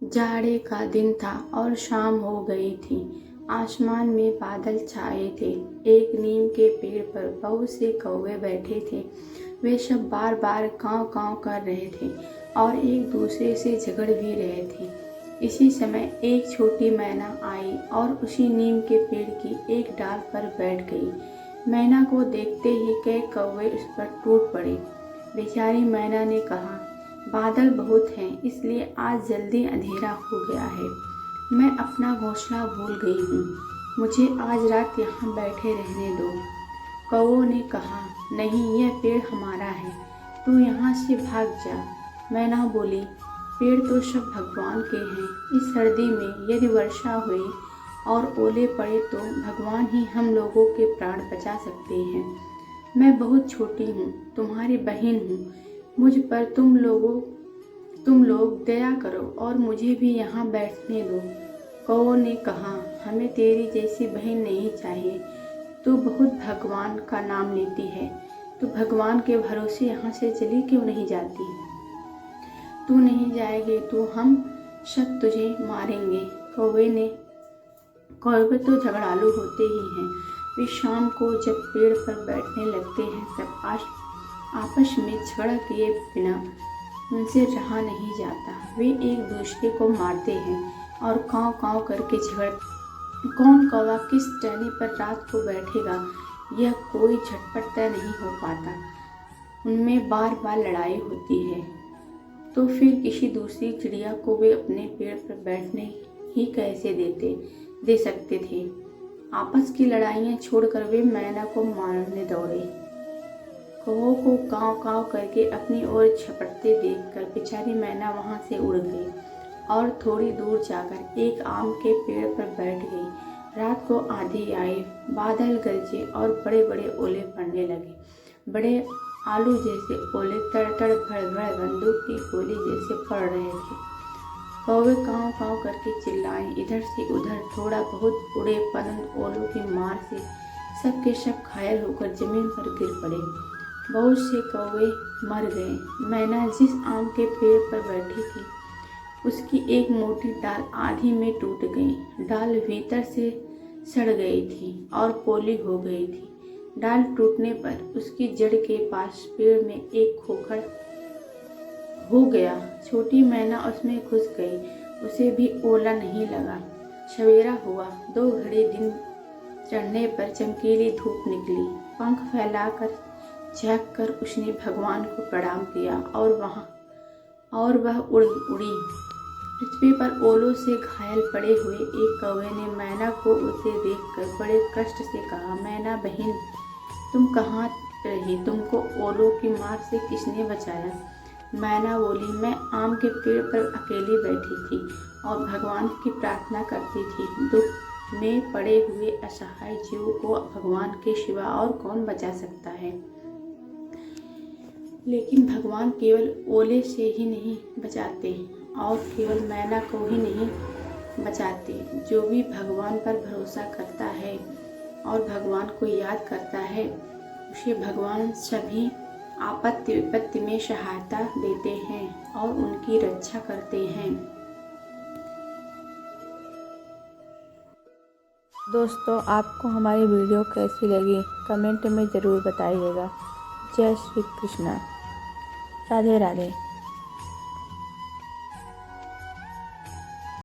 जाड़े का दिन था और शाम हो गई थी। आसमान में बादल छाए थे। एक नीम के पेड़ पर बहुत से कौवे बैठे थे। वे सब बार बार काँव काँव कर रहे थे और एक दूसरे से झगड़ भी रहे थे। इसी समय एक छोटी मैना आई और उसी नीम के पेड़ की एक डाल पर बैठ गई। मैना को देखते ही कई कौवे उस पर टूट पड़े। बेचारी मैना ने कहा, बादल बहुत हैं, इसलिए आज जल्दी अंधेरा हो गया है। मैं अपना घोंसला भूल गई हूँ। मुझे आज रात यहाँ बैठे रहने दो। कौवों ने कहा, नहीं, यह पेड़ हमारा है, तू यहाँ से भाग जा। मैना बोली, पेड़ तो सब भगवान के हैं। इस सर्दी में यदि वर्षा हुई और ओले पड़े तो भगवान ही हम लोगों के प्राण बचा सकते हैं। मैं बहुत छोटी हूँ, तुम्हारी बहन हूँ। मुझ पर तुम लोग दया करो और मुझे भी यहाँ बैठने दो। कौवों ने कहा, हमें तेरी जैसी बहन नहीं चाहिए। तू बहुत भगवान का नाम लेती है। तू भगवान के भरोसे यहाँ से चली क्यों नहीं जाती? तू नहीं जाएगी तो हम सब तुझे मारेंगे। कौवे तो झगड़ालू होते ही हैं। वे शाम को जब पेड़ पर बैठने लगते हैं तब आपस में झगड़ा किए बिना उनसे रहा नहीं जाता। वे एक दूसरे को मारते हैं और काँव काँव करके झगड़ते। कौन कौवा किस टहनी पर रात को बैठेगा, यह कोई झटपट तय नहीं हो पाता। उनमें बार बार लड़ाई होती है। तो फिर किसी दूसरी चिड़िया को वे अपने पेड़ पर बैठने ही कैसे दे सकते थे। आपस की लड़ाइयाँ छोड़कर वे मैना को मारने दौड़े। कौवों को काँव काँव करके अपनी ओर झपटते देखकर बेचारी मैना वहाँ से उड़ गई और थोड़ी दूर जाकर एक आम के पेड़ पर बैठ गई। रात को आंधी आई, बादल गरजे और बड़े बड़े ओले पड़ने लगे। बड़े आलू जैसे ओले तड़ भड़ भड़ बंदूक की गोली जैसे पड़ रहे थे। कौवे काँव काँव करके चिल्लाए। इधर से उधर थोड़ा बहुत उड़े, परंतु ओलों की मार से सब के सब घायल होकर जमीन पर गिर पड़े। बहुत से कौवे मर गए। मैना जिस आम के पेड़ पर बैठी थी उसकी एक मोटी डाल आधी में टूट गई। डाल भीतर से सड़ गई थी और पोली हो गई थी। डाल टूटने पर उसकी जड़ के पास पेड़ में एक खोखल हो गया। छोटी मैना उसमें घुस गई। उसे भी ओला नहीं लगा। सवेरा हुआ। 2 घड़ी दिन चढ़ने पर चमकीली धूप निकली। पंख फैलाकर झाँक कर उसने भगवान को प्रणाम किया और वह उड़ी। पृथ्वी पर ओलों से घायल पड़े हुए एक कौवे ने मैना को उसे देखकर बड़े कष्ट से कहा, मैना बहन, तुम कहाँ रही? तुमको ओलों की मार से किसने बचाया? मैना बोली, मैं आम के पेड़ पर अकेली बैठी थी और भगवान की प्रार्थना करती थी। दुख में पड़े हुए असहाय जीव को भगवान के सिवा और कौन बचा सकता है? लेकिन भगवान केवल ओले से ही नहीं बचाते और केवल मैना को ही नहीं बचाते। जो भी भगवान पर भरोसा करता है और भगवान को याद करता है उसे भगवान सभी आपत्ति विपत्ति में सहायता देते हैं और उनकी रक्षा करते हैं। दोस्तों, आपको हमारी वीडियो कैसी लगी कमेंट में ज़रूर बताइएगा। जय श्री कृष्णा। राधे राधे।